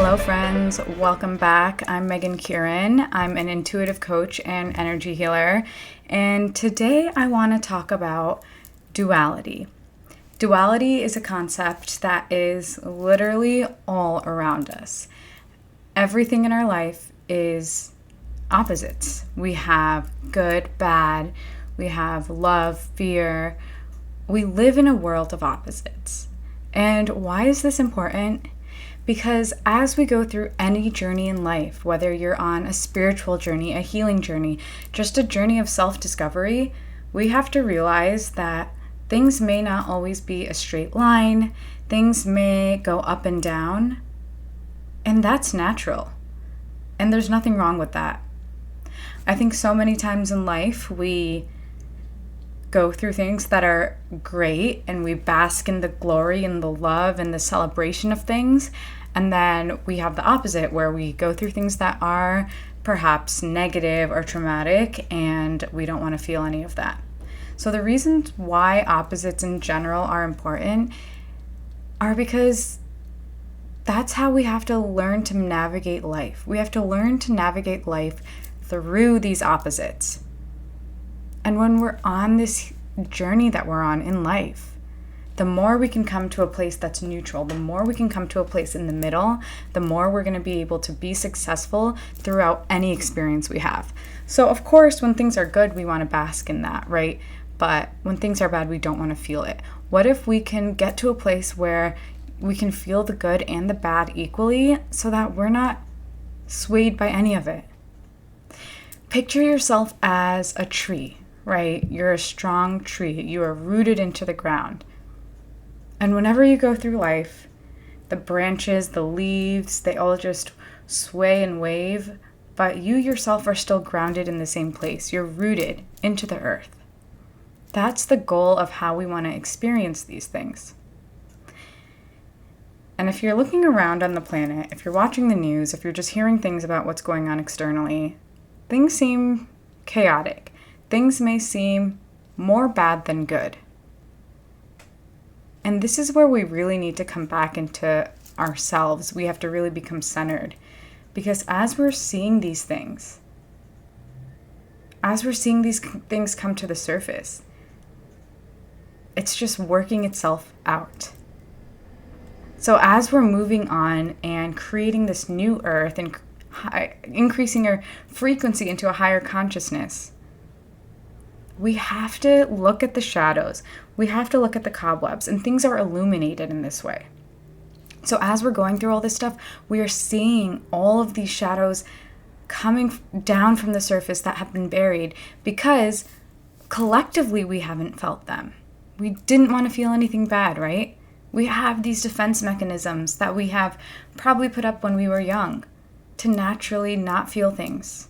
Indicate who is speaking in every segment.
Speaker 1: Hello, friends. Welcome back. I'm Megan Kieran. I'm an intuitive coach and energy healer. And today I want to talk about duality. Duality is a concept that is literally all around us. Everything in our life is opposites. We have good, bad. We have love, fear. We live in a world of opposites. And why is this important? Because as we go through any journey in life, whether you're on a spiritual journey, a healing journey, just a journey of self-discovery, we have to realize that things may not always be a straight line. Things may go up and down, and that's natural. And there's nothing wrong with that. I think so many times in life, we go through things that are great and we bask in the glory and the love and the celebration of things. And then we have the opposite where we go through things that are perhaps negative or traumatic and we don't want to feel any of that. So the reasons why opposites in general are important are because that's how we have to learn to navigate life. We have to learn to navigate life through these opposites. And when we're on this journey that we're on in life, the more we can come to a place that's neutral, the more we can come to a place in the middle, the more we're going to be able to be successful throughout any experience we have. So of course, when things are good, we want to bask in that, right? But when things are bad, we don't want to feel it. What if we can get to a place where we can feel the good and the bad equally so that we're not swayed by any of it? Picture yourself as a tree. Right? You're a strong tree. You are rooted into the ground. And whenever you go through life, the branches, the leaves, they all just sway and wave, but you yourself are still grounded in the same place. You're rooted into the earth. That's the goal of how we want to experience these things. And if you're looking around on the planet, if you're watching the news, if you're just hearing things about what's going on externally, things seem chaotic. Things may seem more bad than good. And this is where we really need to come back into ourselves. We have to really become centered. Because as we're seeing these things, come to the surface, it's just working itself out. So as we're moving on and creating this new earth and increasing our frequency into a higher consciousness, we have to look at the shadows. We have to look at the cobwebs, and things are illuminated in this way. So as we're going through all this stuff, we are seeing all of these shadows coming down from the surface that have been buried because collectively we haven't felt them. We didn't want to feel anything bad, right? We have these defense mechanisms that we have probably put up when we were young to naturally not feel things.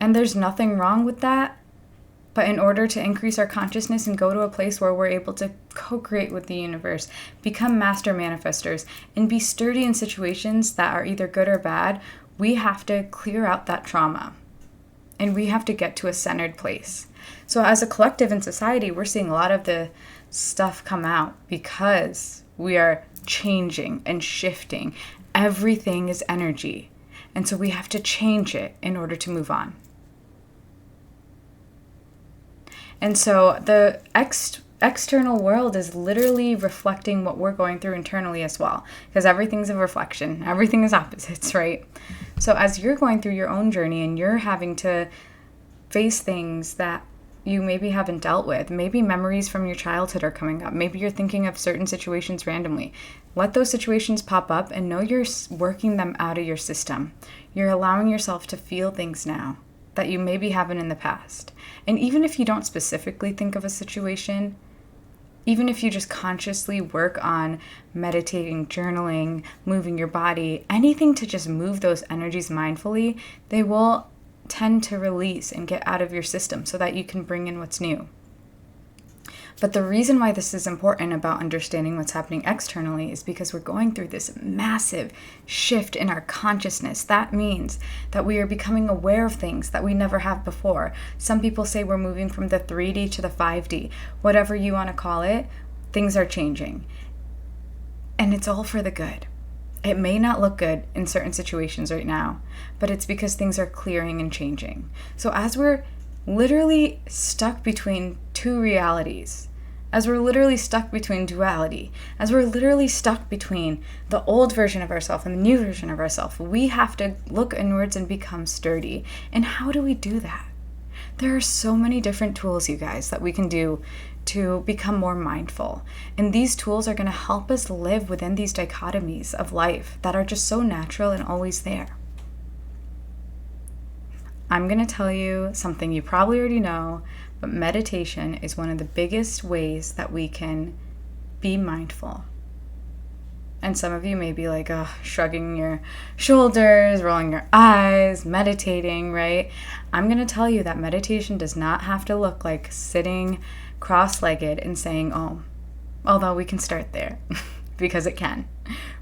Speaker 1: And there's nothing wrong with that. But in order to increase our consciousness and go to a place where we're able to co-create with the universe, become master manifestors, and be sturdy in situations that are either good or bad, we have to clear out that trauma. And we have to get to a centered place. So as a collective in society, we're seeing a lot of the stuff come out because we are changing and shifting. Everything is energy. And so we have to change it in order to move on. And so the external world is literally reflecting what we're going through internally as well, because everything's a reflection. Everything is opposites, right? So as you're going through your own journey and you're having to face things that you maybe haven't dealt with, maybe memories from your childhood are coming up, maybe you're thinking of certain situations randomly, let those situations pop up and know you're working them out of your system. You're allowing yourself to feel things now that you maybe haven't in the past. And even if you don't specifically think of a situation, even if you just consciously work on meditating, journaling, moving your body, anything to just move those energies mindfully, they will tend to release and get out of your system so that you can bring in what's new. But the reason why this is important about understanding what's happening externally is because we're going through this massive shift in our consciousness. That means that we are becoming aware of things that we never have before. Some people say we're moving from the 3D to the 5D. Whatever you want to call it, things are changing. And it's all for the good. It may not look good in certain situations right now, but it's because things are clearing and changing. So as we're literally stuck between two realities, as we're literally stuck between duality, as we're literally stuck between the old version of ourselves and the new version of ourselves, we have to look inwards and become sturdy. And how do we do that? There are so many different tools, you guys, that we can do to become more mindful. And these tools are going to help us live within these dichotomies of life that are just so natural and always there. I'm going to tell you something you probably already know, but meditation is one of the biggest ways that we can be mindful. And some of you may be like, oh, shrugging your shoulders, rolling your eyes, meditating, right? I'm going to tell you that meditation does not have to look like sitting cross-legged and saying, oh, although we can start there because it can,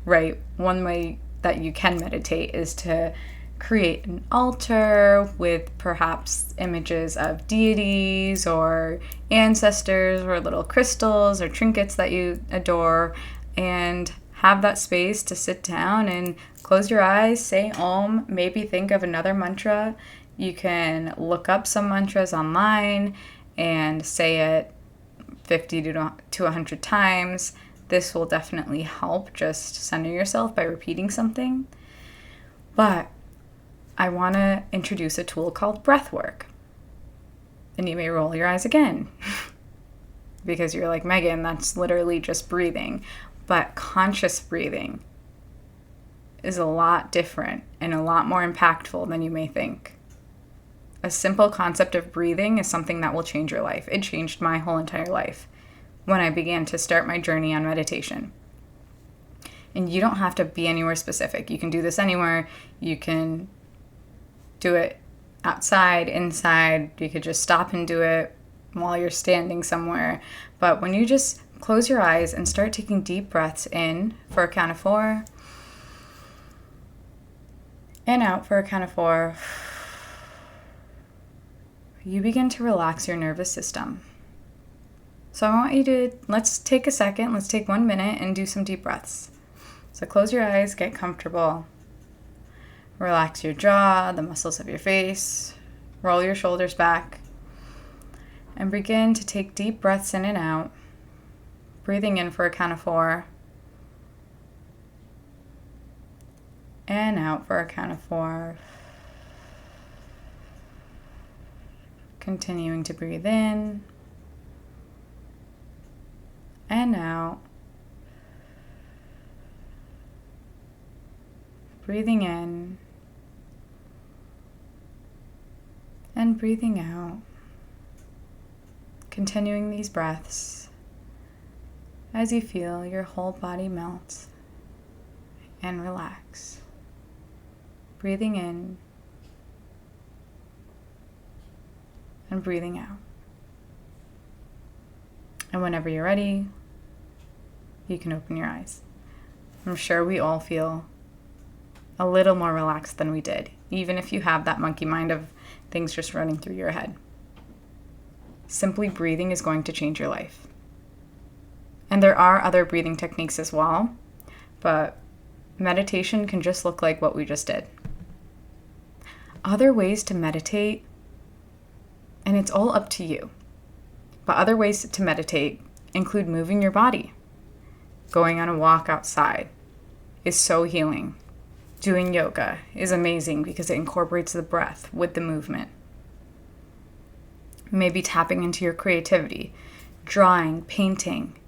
Speaker 1: right? One way that you can meditate is to create an altar with perhaps images of deities or ancestors or little crystals or trinkets that you adore, and have that space to sit down and close your eyes, say Om, maybe think of another mantra. You can look up some mantras online and say it 50 to 100 times. This will definitely help just center yourself by repeating something. But I want to introduce a tool called breath work. And you may roll your eyes again because you're like, Megan, that's literally just breathing. But conscious breathing is a lot different and a lot more impactful than you may think. A simple concept of breathing is something that will change your life. It changed my whole entire life when I began to start my journey on meditation. And you don't have to be anywhere specific. You can do this anywhere. You can do it outside, inside. You could just stop and do it while you're standing somewhere. But when you just close your eyes and start taking deep breaths in for a count of 4, and out for a count of 4, you begin to relax your nervous system. So I want you to, let's take a second, let's take 1 minute and do some deep breaths. So close your eyes, get comfortable. Relax your jaw, the muscles of your face. Roll your shoulders back. And begin to take deep breaths in and out. Breathing in for a count of 4. And out for a count of 4. Continuing to breathe in. And out. Breathing in. And breathing out. Continuing these breaths as you feel your whole body melt and relax. Breathing in and breathing out. And whenever you're ready, you can open your eyes. I'm sure we all feel a little more relaxed than we did, even if you have that monkey mind of things just running through your head. Simply breathing is going to change your life. And there are other breathing techniques as well, but meditation can just look like what we just did. Other ways to meditate, and it's all up to you, but other ways to meditate include moving your body. Going on a walk outside is so healing. Doing yoga is amazing because it incorporates the breath with the movement. Maybe tapping into your creativity, drawing, painting.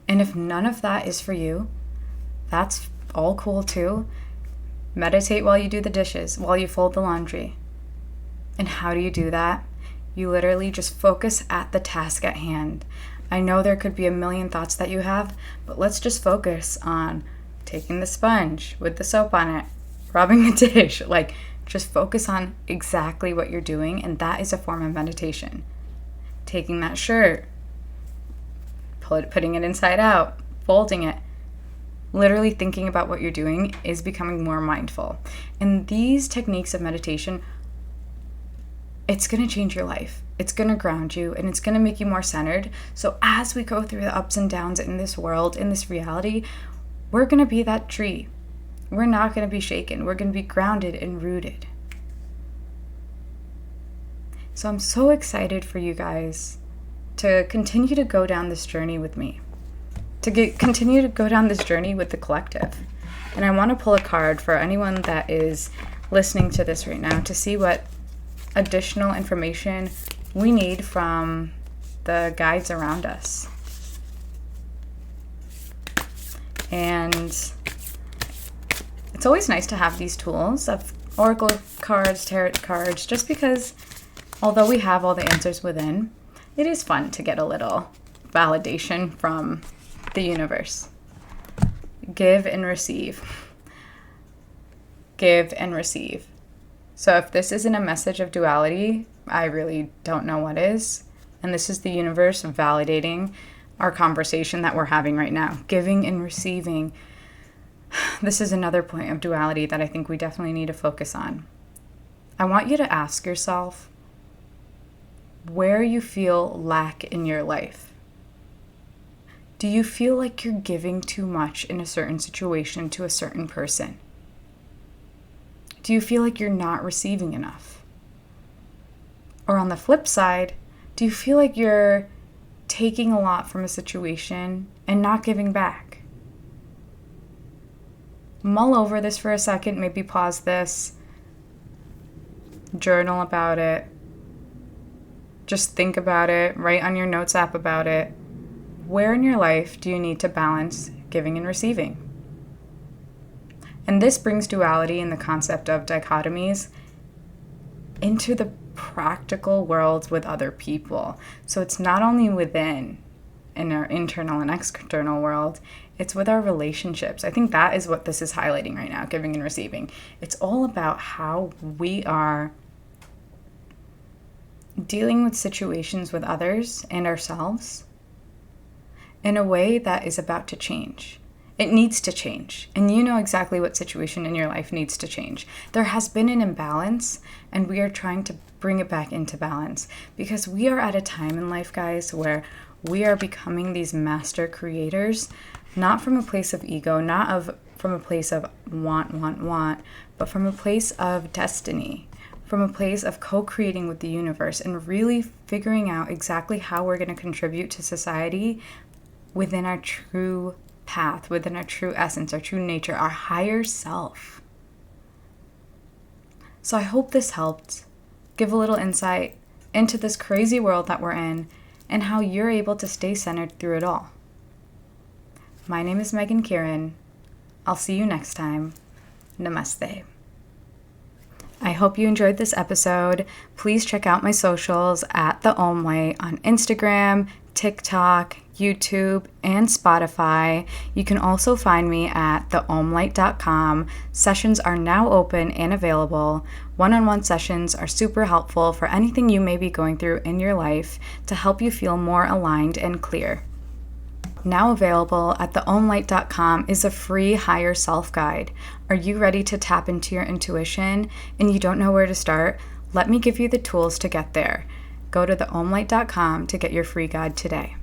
Speaker 1: And if none of that is for you, that's all cool too. Meditate while you do the dishes, while you fold the laundry. And how do you do that? You literally just focus at the task at hand. I know there could be a million thoughts that you have, but let's just focus on taking the sponge with the soap on it, rubbing the dish. Just focus on exactly what you're doing, and that is a form of meditation. Taking that shirt, putting it inside out, folding it, literally thinking about what you're doing is becoming more mindful. And these techniques of meditation, it's going to change your life. It's going to ground you, and it's going to make you more centered. So as we go through the ups and downs in this world, in this reality, we're going to be that tree. we're not going to be shaken. We're going to be grounded and rooted. So I'm so excited for you guys to continue to go down this journey with me, continue to go down this journey with the collective. And I want to pull a card for anyone that is listening to this right now to see what additional information we need from the guides around us. And it's always nice to have these tools of oracle cards, tarot cards, just because although we have all the answers within, it is fun to get a little validation from the universe. Give and receive. Give and receive. So if this isn't a message of duality, I really don't know what is. And this is the universe validating our conversation that we're having right now. Giving and receiving. This is another point of duality that I think we definitely need to focus on. I want you to ask yourself where you feel lack in your life. Do you feel like you're giving too much in a certain situation to a certain person? Do you feel like you're not receiving enough? Or on the flip side, do you feel like you're taking a lot from a situation and not giving back? Mull over this for a second, maybe pause this, journal about it, just think about it, write on your notes app about it. Where in your life do you need to balance giving and receiving? And this brings duality and the concept of dichotomies into the practical world with other people. So it's not only within in our internal and external world, it's with our relationships. I think that is what this is highlighting right now, giving and receiving. It's all about how we are dealing with situations with others and ourselves in a way that is about to change. It needs to change. And you know exactly what situation in your life needs to change. There has been an imbalance, and we are trying to bring it back into balance because we are at a time in life, guys, where we are becoming these master creators, not from a place of ego, from a place of want, but from a place of destiny, from a place of co-creating with the universe and really figuring out exactly how we're going to contribute to society within our true path, within our true essence, our true nature, our higher self. So I hope this helped give a little insight into this crazy world that we're in and how you're able to stay centered through it all. My name is Megan Kieran. I'll see you next time. Namaste. I hope you enjoyed this episode. Please check out my socials at The Om Way on Instagram, TikTok, YouTube, and Spotify. You can also find me at theomlight.com. Sessions are now open and available. One-on-one sessions are super helpful for anything you may be going through in your life to help you feel more aligned and clear. Now available at theomlight.com is a free higher self guide. Are you ready to tap into your intuition and you don't know where to start? Let me give you the tools to get there. Go to theomlight.com to get your free guide today.